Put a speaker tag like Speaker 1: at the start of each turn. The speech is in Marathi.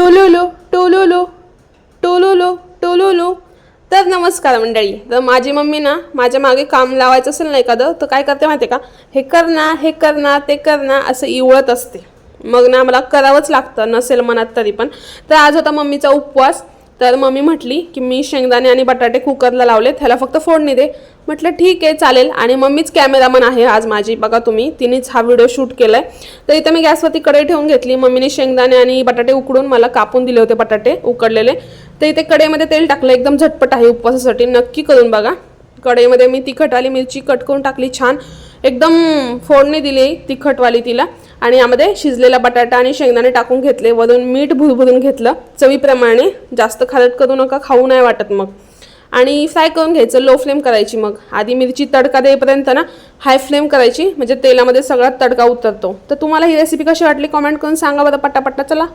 Speaker 1: टोलोलो टोलोलो टोलोलो टोलोलो. तर नमस्कार मंडळी. तर माझी मम्मी ना माझ्या मागे काम लावायचं असेल ना एखादं तर काय करते माहिती आहे का, हे कर ना हे कर ना ते कर ना असं इवळत असते. मग ना मला करावंच लागतं नसेल मनात तरी पण. तर आज होता मम्मीचा उपवास. तर मम्मी म्हटली की मी शेंगदाणे आणि बटाटे कुकरला लावले, त्याला फक्त फोडणी दे. म्हटलं ठीक आहे चालेल. आणि मम्मीच कॅमेरामन आहे आज माझी, बघा तुम्ही, तिनेच हा व्हिडिओ शूट केलाय. तर इथं मी गॅसवरती कढई ठेवून घेतली. मम्मीने शेंगदाणे आणि बटाटे उकडून मला कापून दिले होते, बटाटे उकडलेले. तर इथे कढईमध्ये तेल टाकलं, एकदम झटपट आहे उपवासासाठी, नक्की करून बघा. कढईमध्ये मी तिखटवाली मिरची कट करून टाकली, छान एकदम फोडणी दिली तिखटवाली तिला. आणि यामध्ये शिजलेला बटाटा आणि शेंगदाणे टाकून घेतले, वरून मीठ भुरभुरून घेतलं चवीप्रमाणे. जास्त खारट करू नका, खाऊ नाही वाटत मग. आणि फ्राय करून घ्यायचं, लो फ्लेम करायची. मग आधी मिरची तडका देईपर्यंत ना हाय फ्लेम करायची, म्हणजे तेलामध्ये सगळा तडका उतरतो. तर तुम्हाला ही रेसिपी कशी वाटली कमेंट करून सांगा बरं पटापटा. चला